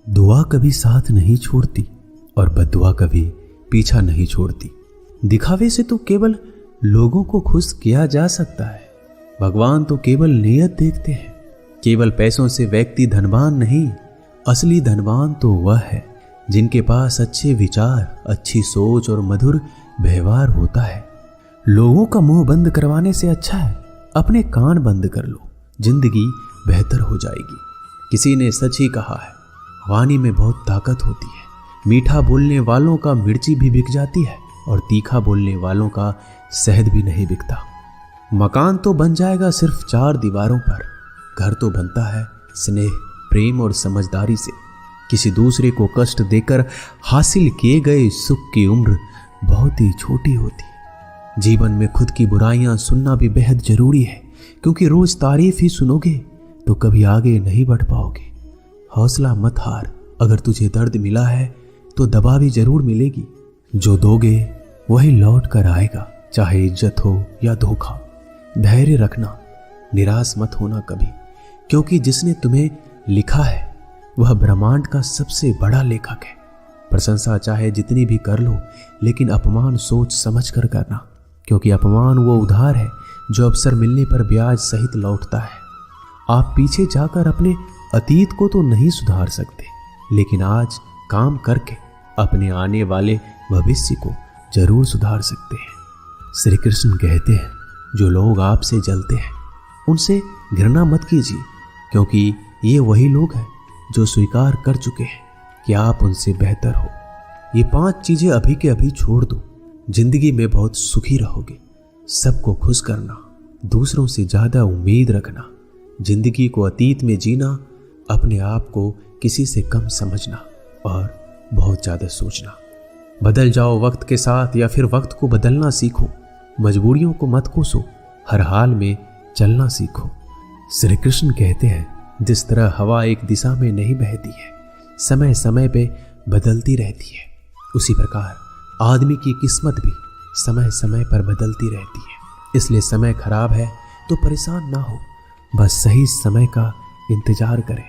दुआ कभी साथ नहीं छोड़ती और बद्दुआ कभी पीछा नहीं छोड़ती। दिखावे से तो केवल लोगों को खुश किया जा सकता है। भगवान तो केवल नियत देखते हैं। केवल पैसों से व्यक्ति धनवान नहीं, असली धनवान तो वह है जिनके पास अच्छे विचार, अच्छी सोच और मधुर व्यवहार होता है। लोगों का मुंह बंद करवाने से अच्छा है अपने कान बंद कर लो, जिंदगी बेहतर हो जाएगी। किसी ने सच ही कहा है, वाणी में बहुत ताकत होती है। मीठा बोलने वालों का मिर्ची भी बिक जाती है और तीखा बोलने वालों का शहद भी नहीं बिकता। मकान तो बन जाएगा सिर्फ 4 दीवारों पर, घर तो बनता है स्नेह, प्रेम और समझदारी से। किसी दूसरे को कष्ट देकर हासिल किए गए सुख की उम्र बहुत ही छोटी होती है। जीवन में खुद की बुराइयां सुनना भी बेहद जरूरी है, क्योंकि रोज तारीफ ही सुनोगे तो कभी आगे नहीं बढ़ पाओगे। हौसला मत हार, अगर तुझे दर्द मिला है तो दवा भी जरूर मिलेगी। जो दोगे वही लौट कर आएगा, चाहे इज्जत हो या धोखा। धैर्य रखना, निराश मत होना कभी, क्योंकि जिसने तुम्हें लिखा है वह ब्रह्मांड का सबसे बड़ा लेखक है। प्रशंसा चाहे जितनी भी कर लो, लेकिन अपमान सोच समझ कर करना, क्योंकि अपमान वो उधार है जो अवसर मिलने पर ब्याज सहित लौटता है। आप पीछे जाकर अपने अतीत को तो नहीं सुधार सकते, लेकिन आज काम करके अपने आने वाले भविष्य को जरूर सुधार सकते हैं। श्री कृष्ण कहते हैं, जो लोग आपसे जलते हैं उनसे घृणा मत कीजिए, क्योंकि ये वही लोग हैं जो स्वीकार कर चुके हैं कि आप उनसे बेहतर हो। ये 5 चीजें अभी के अभी छोड़ दो, जिंदगी में बहुत सुखी रहोगे। सबको खुश करना, दूसरों से ज्यादा उम्मीद रखना, जिंदगी को अतीत में जीना, अपने आप को किसी से कम समझना और बहुत ज्यादा सोचना। बदल जाओ वक्त के साथ या फिर वक्त को बदलना सीखो। मजबूरियों को मत कोसो, हर हाल में चलना सीखो। श्री कृष्ण कहते हैं, जिस तरह हवा एक दिशा में नहीं बहती है, समय समय पे बदलती रहती है, उसी प्रकार आदमी की किस्मत भी समय समय पर बदलती रहती है। इसलिए समय खराब है तो परेशान ना हो, बस सही समय का इंतजार करें,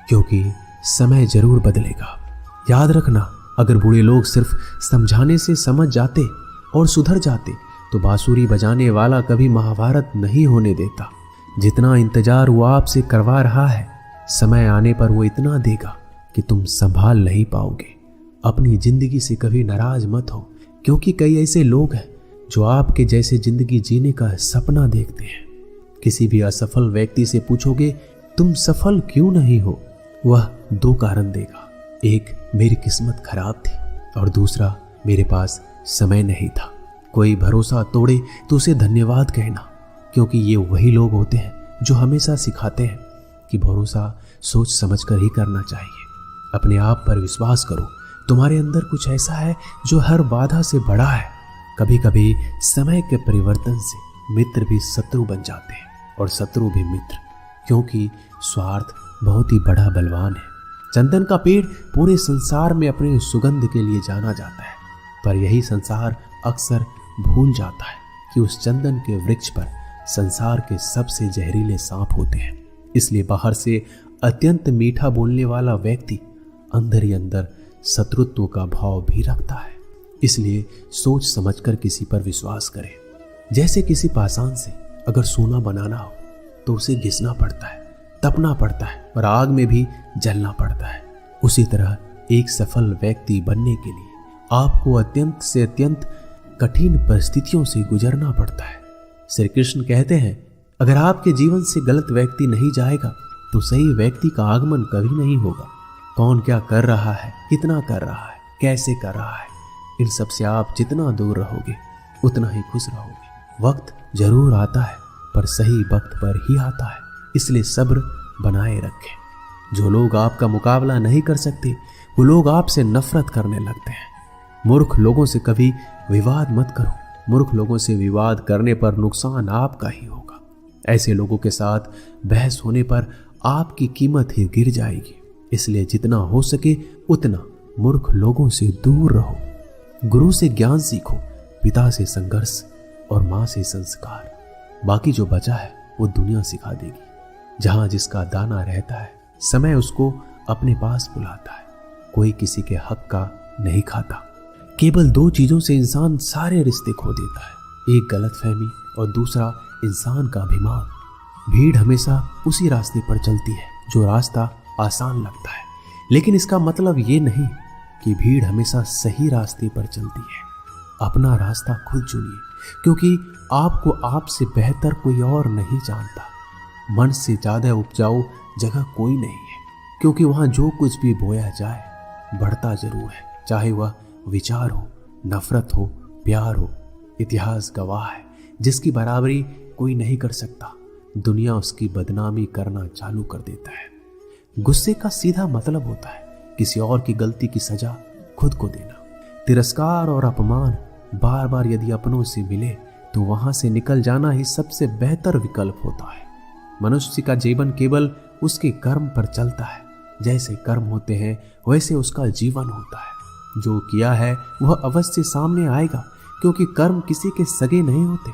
क्योंकि समय जरूर बदलेगा। याद रखना, अगर बूढ़े लोग सिर्फ समझाने से समझ जाते और सुधर जाते तो बांसुरी बजाने वाला कभी महाभारत नहीं होने देता। जितना इंतजार वो आपसे करवा रहा है, समय आने पर वो इतना देगा कि तुम संभाल नहीं पाओगे। अपनी जिंदगी से कभी नाराज मत हो, क्योंकि कई ऐसे लोग हैं जो आपके जैसे जिंदगी जीने का सपना देखते हैं। किसी भी असफल व्यक्ति से पूछोगे तुम सफल क्यों नहीं हो, वह 2 कारण देगा। एक, मेरी किस्मत खराब थी, और दूसरा, मेरे पास समय नहीं था। कोई भरोसा तोड़े तो उसे धन्यवाद कहना, क्योंकि ये वही लोग होते हैं जो हमेशा सिखाते हैं कि भरोसा सोच समझ कर ही करना चाहिए। अपने आप पर विश्वास करो, तुम्हारे अंदर कुछ ऐसा है जो हर बाधा से बड़ा है। कभी कभी समय के परिवर्तन से मित्र भी शत्रु बन जाते हैं और शत्रु भी मित्र, क्योंकि स्वार्थ बहुत ही बड़ा बलवान है। चंदन का पेड़ पूरे संसार में अपने सुगंध के लिए जाना जाता है, पर यही संसार अक्सर भूल जाता है कि उस चंदन के वृक्ष पर संसार के सबसे जहरीले सांप होते हैं। इसलिए बाहर से अत्यंत मीठा बोलने वाला व्यक्ति अंदर ही अंदर शत्रुत्व का भाव भी रखता है। इसलिए सोच समझकर किसी पर विश्वास करें। जैसे किसी पाषाण से अगर सोना बनाना हो तो उसे घिसना पड़ता है, तपना पड़ता है और आग में भी जलना पड़ता है। उसी तरह एक सफल व्यक्ति बनने के लिए आपको अत्यंत से अत्यंत कठिन परिस्थितियों से गुजरना पड़ता है। श्री कृष्ण कहते हैं, अगर आपके जीवन से गलत व्यक्ति नहीं जाएगा तो सही व्यक्ति का आगमन कभी नहीं होगा। कौन क्या कर रहा है, कितना कर रहा है, कैसे कर रहा है, इन सब से आप जितना दूर रहोगे उतना ही खुश रहोगे। वक्त जरूर आता है, पर सही वक्त पर ही आता है, इसलिए सब्र बनाए रखें। जो लोग आपका मुकाबला नहीं कर सकते वो लोग आपसे नफरत करने लगते हैं। मूर्ख लोगों से कभी विवाद मत करो, मूर्ख लोगों से विवाद करने पर नुकसान आपका ही होगा। ऐसे लोगों के साथ बहस होने पर आपकी कीमत ही गिर जाएगी। इसलिए जितना हो सके उतना मूर्ख लोगों से दूर रहो। गुरु से ज्ञान सीखो, पिता से संघर्ष और माँ से संस्कार। बाकी जो बचा है वो दुनिया सिखा देगी। जहां जिसका दाना रहता है समय उसको अपने पास बुलाता है। कोई किसी के हक का नहीं खाता। केवल दो चीजों से इंसान सारे रिश्ते खो देता है, एक गलतफहमी और दूसरा इंसान का अभिमान। भीड़ हमेशा उसी रास्ते पर चलती है जो रास्ता आसान लगता है, लेकिन इसका मतलब ये नहीं कि भीड़ हमेशा सही रास्ते पर चलती है। अपना रास्ता खुद चुनिए, क्योंकि आपको आपसे बेहतर कोई और नहीं जानता। मन से ज्यादा उपजाऊ जगह कोई नहीं है, क्योंकि वहां जो कुछ भी बोया जाए बढ़ता जरूर है, चाहे वह विचार हो, नफरत हो, प्यार हो। इतिहास गवाह है, जिसकी बराबरी कोई नहीं कर सकता, दुनिया उसकी बदनामी करना चालू कर देता है। गुस्से का सीधा मतलब होता है किसी और की गलती की सजा खुद को देना। तिरस्कार और अपमान बार बार यदि अपनों से मिले तो वहां से निकल जाना ही सबसे बेहतर विकल्प होता है। मनुष्य का जीवन केवल उसके कर्म पर चलता है। जैसे कर्म होते हैं वैसे उसका जीवन होता है। जो किया है वह अवश्य सामने आएगा, क्योंकि कर्म किसी के सगे नहीं होते।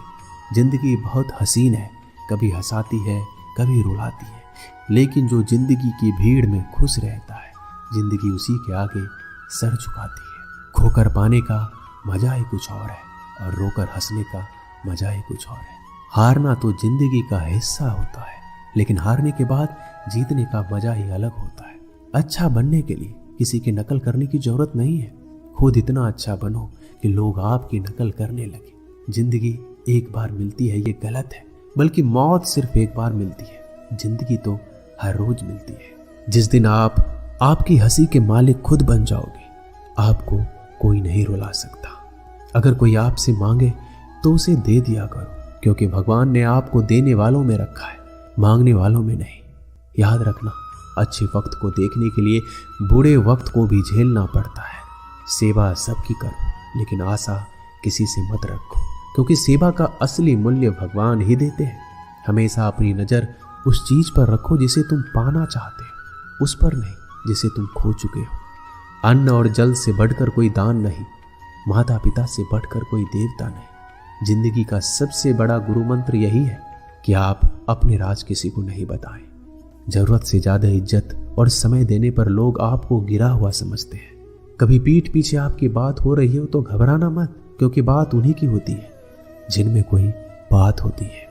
जिंदगी बहुत हसीन है, कभी हंसाती है, कभी रुलाती है, लेकिन जो जिंदगी की भीड़ में खुश रहता है, जिंदगी उसी के आगे सर झुकाती है। खोकर पाने का मजा ही कुछ और है और रोकर हंसने का मजा ही कुछ और है। हारना तो जिंदगी का हिस्सा होता है, लेकिन हारने के बाद जीतने का मजा ही अलग होता है। अच्छा बनने के लिए किसी की नकल करने की जरूरत नहीं है। खुद इतना अच्छा बनो कि लोग आपकी नकल करने लगे। जिंदगी एक बार मिलती है ये गलत है, बल्कि मौत सिर्फ एक बार मिलती है। जिंदगी तो हर रोज मिलती है। जिस दिन आप आपकी हंसी के मालिक खुद बन जाओगे, आपको कोई नहीं रुला सकता। अगर कोई आपसे मांगे तो उसे दे दिया करो, क्योंकि भगवान ने आपको देने वालों में रखा है, मांगने वालों में नहीं। याद रखना, अच्छे वक्त को देखने के लिए बुरे वक्त को भी झेलना पड़ता है। सेवा सबकी करो, लेकिन आशा किसी से मत रखो, क्योंकि सेवा का असली मूल्य भगवान ही देते हैं। हमेशा अपनी नजर उस चीज पर रखो जिसे तुम पाना चाहते हो, उस पर नहीं जिसे तुम खो चुके हो। अन्न और जल से बढ़कर कोई दान नहीं, माता पिता से बढ़कर कोई देवता नहीं। जिंदगी का सबसे बड़ा गुरु मंत्र यही है कि आप अपने राज किसी को नहीं बताएं। जरूरत से ज्यादा इज्जत और समय देने पर लोग आपको गिरा हुआ समझते हैं। कभी पीठ पीछे आपकी बात हो रही हो तो घबराना मत, क्योंकि बात उन्हीं की होती है जिनमें कोई बात होती है।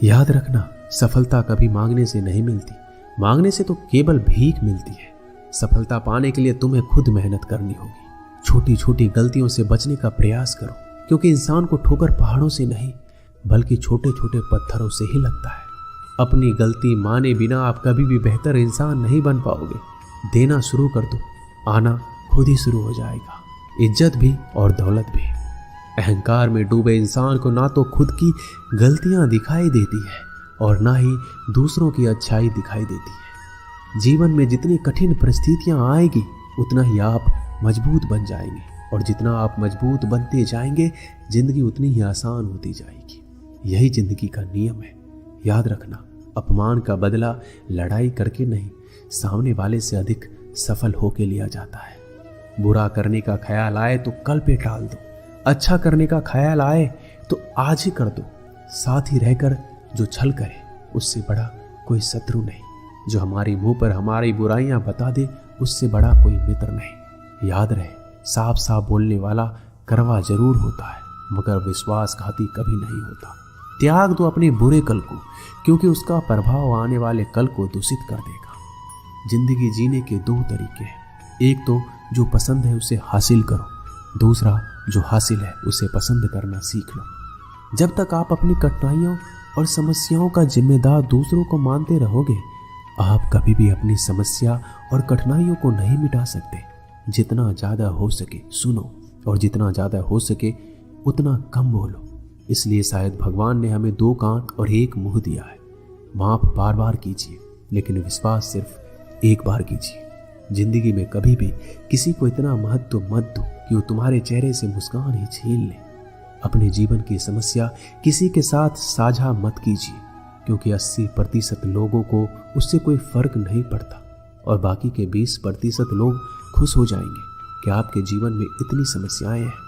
याद रखना, सफलता कभी मांगने से नहीं मिलती, मांगने से तो केवल भीख मिलती है। सफलता पाने के लिए तुम्हें खुद मेहनत करनी होगी। छोटी छोटी गलतियों से बचने का प्रयास करो, क्योंकि इंसान को ठोकर पहाड़ों से नहीं बल्कि छोटे छोटे पत्थरों से ही लगता है। अपनी गलती माने बिना आप कभी भी बेहतर इंसान नहीं बन पाओगे। देना शुरू कर दो, आना खुद ही शुरू हो जाएगा, इज्जत भी और दौलत भी। अहंकार में डूबे इंसान को ना तो खुद की गलतियां दिखाई देती है और ना ही दूसरों की अच्छाई दिखाई देती है। जीवन में जितनी कठिन परिस्थितियां आएगी उतना ही आप मजबूत बन जाएंगे, और जितना आप मजबूत बनते जाएंगे जिंदगी उतनी ही आसान होती जाएगी। यही जिंदगी का नियम है। याद रखना, अपमान का बदला लड़ाई करके नहीं, सामने वाले से अधिक सफल होके लिया जाता है। बुरा करने का ख्याल आए तो कल पे टाल दो, अच्छा करने का ख्याल आए तो आज ही कर दो। साथ ही रहकर जो छल करे उससे बड़ा कोई शत्रु नहीं। जो हमारे मुंह पर हमारी बुराइयां बता दे उससे बड़ा कोई मित्र नहीं। याद रहे, साफ साफ बोलने वाला कड़वा जरूर होता है, मगर विश्वासघाती कभी नहीं होता। त्याग दो अपने बुरे कल को, क्योंकि उसका प्रभाव आने वाले कल को दूषित कर देगा। जिंदगी जीने के दो तरीके हैं, एक तो जो पसंद है उसे हासिल करो, दूसरा जो हासिल है उसे पसंद करना सीख लो। जब तक आप अपनी कठिनाइयों और समस्याओं का जिम्मेदार दूसरों को मानते रहोगे, आप कभी भी अपनी समस्या और कठिनाइयों को नहीं मिटा सकते। जितना ज्यादा हो सके सुनो, और जितना ज्यादा हो सके उतना कम बोलो। इसलिए शायद भगवान ने हमें दो कान और एक मुंह दिया है। माफ बार बार कीजिए, लेकिन विश्वास सिर्फ एक बार कीजिए। जिंदगी में कभी भी किसी को इतना महत्व मत दो कि वो तुम्हारे चेहरे से मुस्कान ही छीन ले। अपने जीवन की समस्या किसी के साथ साझा मत कीजिए, क्योंकि 80% लोगों को उससे कोई फर्क नहीं पड़ता, और बाकी के 20% लोग खुश हो जाएंगे कि आपके जीवन में इतनी समस्याएं हैं।